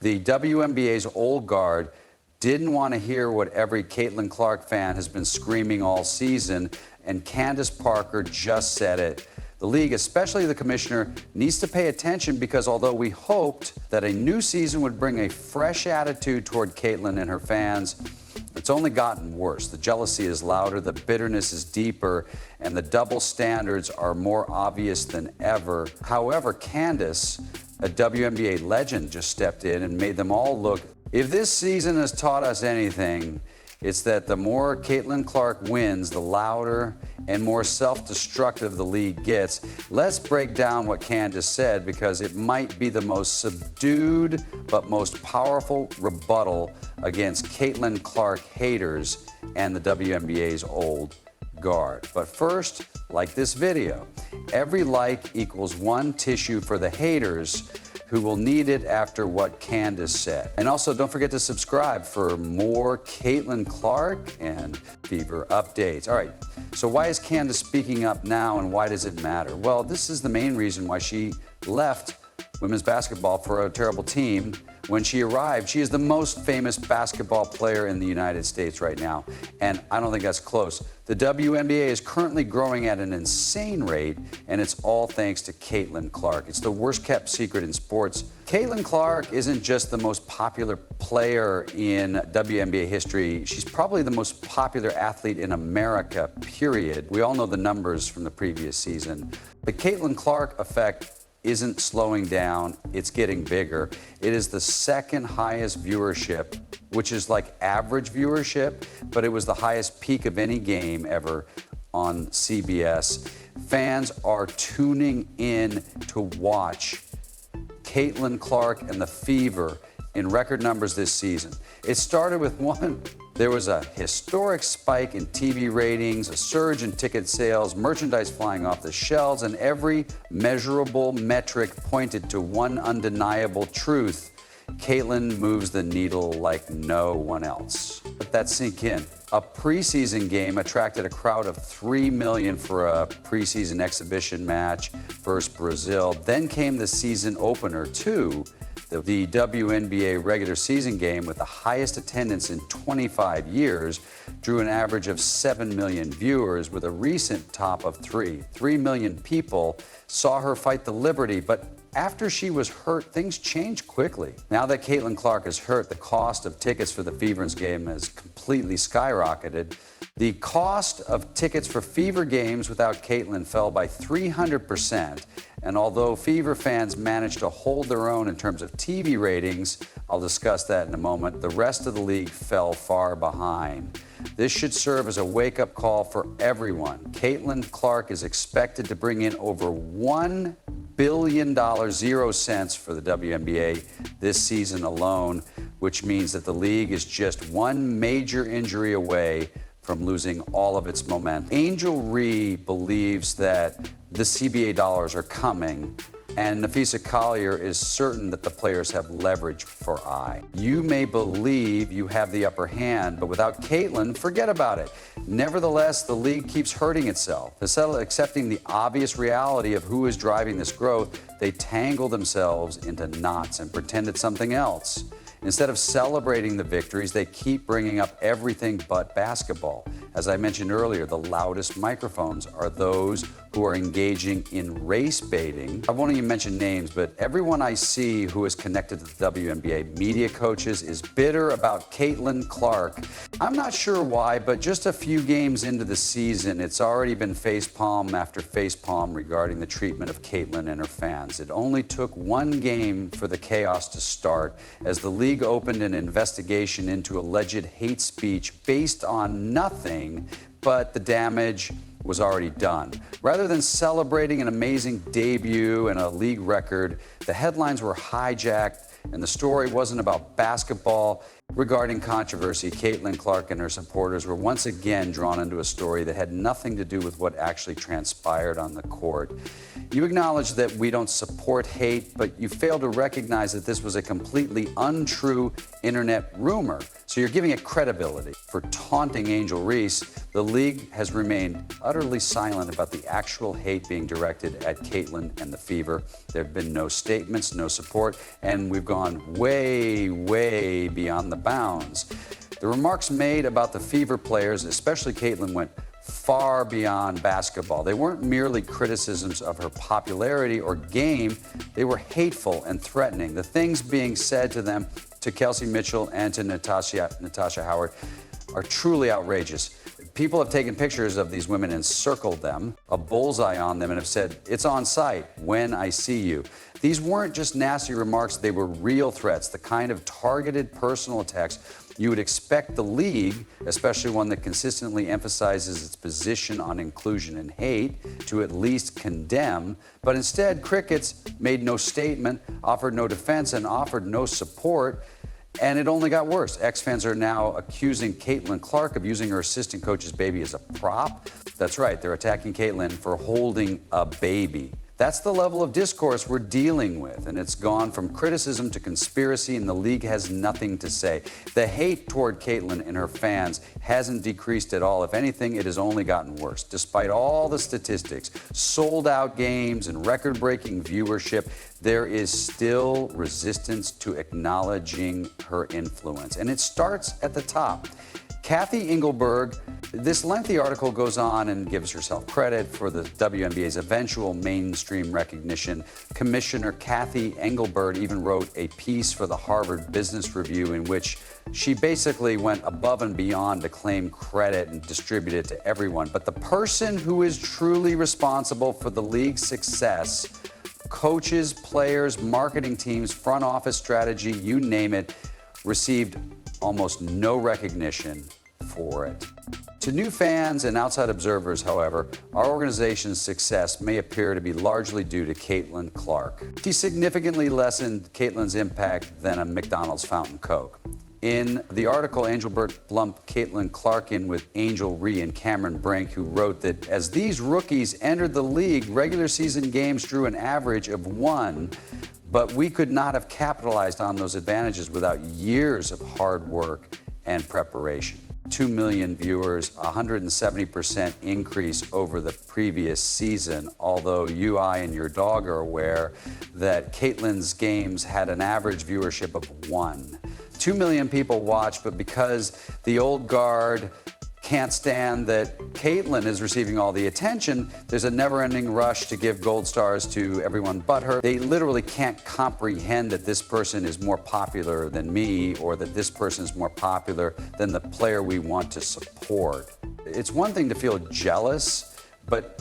The WNBA's old guard didn't want to hear what every Caitlyn Clark fan has been screaming all season, and Candace Parker just said it. The league, especially the commissioner, needs to pay attention because although we hoped that a new season would bring a fresh attitude toward Caitlyn and her fans, it's only gotten worse. The jealousy is louder, the bitterness is deeper, and the double standards are more obvious than ever. However, Candace, a WNBA legend, just stepped in and made them all look. If this season has taught us anything, it's that the more Caitlyn Clark wins, the louder and more self-destructive the league gets. Let's break down what Candace said because it might be the most subdued but most powerful rebuttal against Caitlyn Clark haters and the WNBA's old guard. But first, like this video. Every like equals one tissue for the haters who will need it after what Candace said. And also, don't forget to subscribe for more Caitlyn Clark and Fever updates. All right, so why is Candace speaking up now and why does it matter? Well, this is the main reason why she left women's basketball for a terrible team. When she arrived, she is the most famous basketball player in the United States right now, and I don't think that's close. The WNBA is currently growing at an insane rate, and it's all thanks to Caitlyn Clark. It's the worst-kept secret in sports. Caitlyn Clark isn't just the most popular player in WNBA history. She's probably the most popular athlete in America, period. We all know the numbers from the previous season. The Caitlyn Clark effect isn't slowing down, it's getting bigger. It is the second highest viewership, which is like average viewership, but it was the highest peak of any game ever on CBS. Fans are tuning in to watch Caitlyn Clark and the Fever in record numbers this season. It started with there was a historic spike in TV ratings, a surge in ticket sales, merchandise flying off the shelves, and every measurable metric pointed to one undeniable truth. Caitlyn moves the needle like no one else. Let that sink in. A preseason game attracted a crowd of 3 million for a preseason exhibition match versus Brazil. Then came the season opener, too. The WNBA regular season game with the highest attendance in 25 years drew an average of 7 million viewers with a recent top of 3. 3 million people saw her fight the Liberty, but after she was hurt, things changed quickly. Now that Caitlyn Clark is hurt, the cost of tickets for the Fever's game has completely skyrocketed. The cost of tickets for Fever games without Caitlyn fell by 300%. And although Fever fans managed to hold their own in terms of TV ratings, I'll discuss that in a moment, the rest of the league fell far behind. This should serve as a wake-up call for everyone. Caitlyn Clark is expected to bring in over $1 billion, 0 cents for the WNBA this season alone, which means that the league is just one major injury away from losing all of its momentum. Angel Ree believes that the CBA dollars are coming, and Nafisa Collier is certain that the players have leverage for I. You may believe you have the upper hand, but without Caitlyn, forget about it. Nevertheless, the league keeps hurting itself. Instead of accepting the obvious reality of who is driving this growth, they tangle themselves into knots and pretend it's something else. Instead of celebrating the victories, they keep bringing up everything but basketball. As I mentioned earlier, the loudest microphones are those who are engaging in race baiting. I won't even mention names, but everyone I see who is connected to the WNBA, media coaches, is bitter about Caitlyn Clark. I'm not sure why, but just a few games into the season, it's already been facepalm after facepalm regarding the treatment of Caitlyn and her fans. It only took one game for the chaos to start as the league opened an investigation into alleged hate speech based on nothing, but the damage was already done. Rather than celebrating an amazing debut and a league record, the headlines were hijacked and the story wasn't about basketball. Regarding controversy, Caitlyn Clark and her supporters were once again drawn into a story that had nothing to do with what actually transpired on the court. You acknowledge that we don't support hate, but you fail to recognize that this was a completely untrue internet rumor. So you're giving it credibility. For taunting Angel Reese, the league has remained utterly silent about the actual hate being directed at Caitlyn and the Fever. There have been no statements, no support, and we've gone way, way beyond the bounds. The remarks made about the Fever players, especially Caitlyn, went far beyond basketball. They weren't merely criticisms of her popularity or game, they were hateful and threatening. The things being said to them, to Kelsey Mitchell and to Natasha Howard, are truly outrageous. People have taken pictures of these women and circled them, a bullseye on them, and have said, "It's on site when I see you." These weren't just nasty remarks, they were real threats, the kind of targeted personal attacks you would expect the league, especially one that consistently emphasizes its position on inclusion and hate, to at least condemn. But instead, Crickets made no statement, offered no defense, and offered no support. And it only got worse. Ex-fans are now accusing Caitlyn Clark of using her assistant coach's baby as a prop. That's right, they're attacking Caitlyn for holding a baby. That's the level of discourse we're dealing with, and it's gone from criticism to conspiracy, and the league has nothing to say. The hate toward Caitlyn and her fans hasn't decreased at all. If anything, it has only gotten worse. Despite all the statistics, sold-out games and record-breaking viewership, there is still resistance to acknowledging her influence, and it starts at the top. Kathy Engelberg, this lengthy article goes on and gives herself credit for the WNBA's eventual mainstream recognition. Commissioner Kathy Engelberg even wrote a piece for the Harvard Business Review in which she basically went above and beyond to claim credit and distribute it to everyone. But the person who is truly responsible for the league's success, coaches, players, marketing teams, front office strategy, you name it, received almost no recognition for it. To new fans and outside observers, however, our organization's success may appear to be largely due to Caitlyn Clark. She significantly lessened Caitlyn's impact than a McDonald's Fountain Coke. In the article, Engelbert lumped Caitlyn Clark in with Angel Ree and Cameron Brink, who wrote that as these rookies entered the league, regular season games drew an average of 1, but we could not have capitalized on those advantages without years of hard work and preparation. 2 million viewers, 170% increase over the previous season, although you, I, and your dog are aware that Caitlyn's games had an average viewership of 1. 2 million people watch, but because the old guard can't stand that Caitlyn is receiving all the attention, there's a never-ending rush to give gold stars to everyone but her. They literally can't comprehend that this person is more popular than me, or that this person is more popular than the player we want to support. It's one thing to feel jealous, but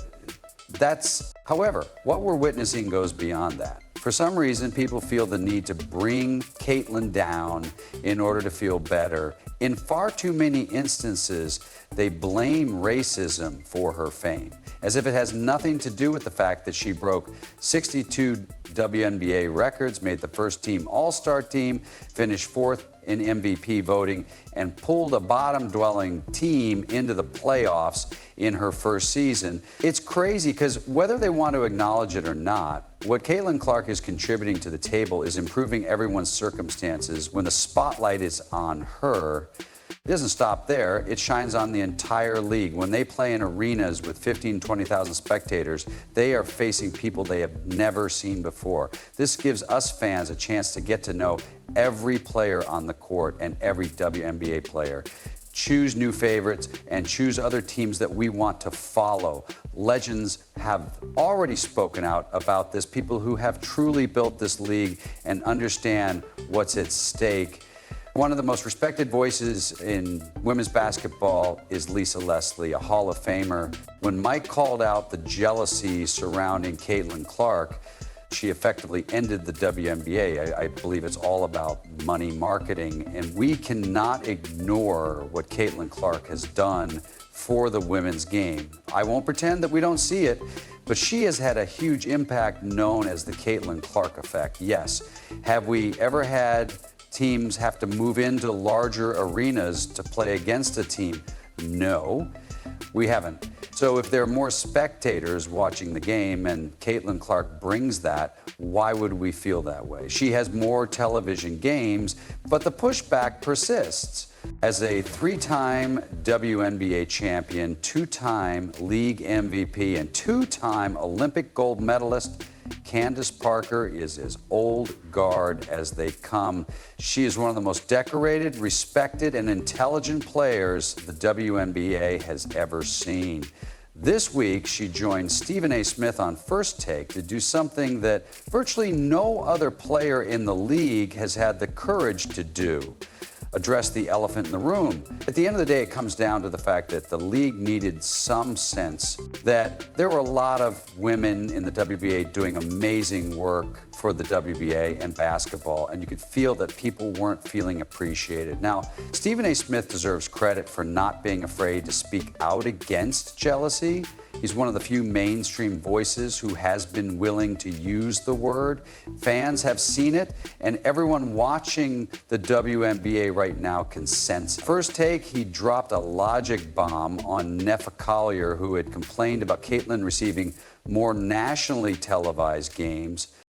however, what we're witnessing goes beyond that. For some reason, people feel the need to bring Caitlyn down in order to feel better. In far too many instances, they blame racism for her fame, as if it has nothing to do with the fact that she broke 62 WNBA records, made the first team All-Star team, finished 4th in MVP voting, and pulled a bottom-dwelling team into the playoffs in her first season. It's crazy because whether they want to acknowledge it or not, what Caitlyn Clark is contributing to the table is improving everyone's circumstances. When the spotlight is on her, it doesn't stop there. It shines on the entire league. When they play in arenas with 15,000, 20,000 spectators, they are facing people they have never seen before. This gives us fans a chance to get to know every player on the court and every WNBA player. Choose new favorites and choose other teams that we want to follow. Legends have already spoken out about this, people who have truly built this league and understand what's at stake. One of the most respected voices in women's basketball is Lisa Leslie, a Hall of Famer. When Mike called out the jealousy surrounding Caitlyn Clark, she effectively ended the WNBA. I believe it's all about money marketing, and we cannot ignore what Caitlyn Clark has done for the women's game. I won't pretend that we don't see it, but she has had a huge impact known as the Caitlyn Clark effect. Yes. Have we ever had teams have to move into larger arenas to play against a team? No, we haven't. So if there are more spectators watching the game and Caitlyn Clark brings that, why would we feel that way? She has more television games, but the pushback persists. As a three-time WNBA champion, two-time league MVP, and two-time Olympic gold medalist, Candace Parker is as old guard as they come. She is one of the most decorated, respected, and intelligent players the WNBA has ever seen. This week, she joined Stephen A. Smith on First Take to do something that virtually no other player in the league has had the courage to do: address the elephant in the room. At the end of the day, it comes down to the fact that the league needed some sense that there were a lot of women in the WNBA doing amazing work for the WNBA and basketball, and you could feel that people weren't feeling appreciated. Now, Stephen A. Smith deserves credit for not being afraid to speak out against jealousy. He's one of the few mainstream voices who has been willing to use the word. Fans have seen it, and everyone watching the WNBA right now can sense it. First Take, he dropped a logic bomb on Nefa Collier, who had complained about Caitlyn receiving more nationally televised games.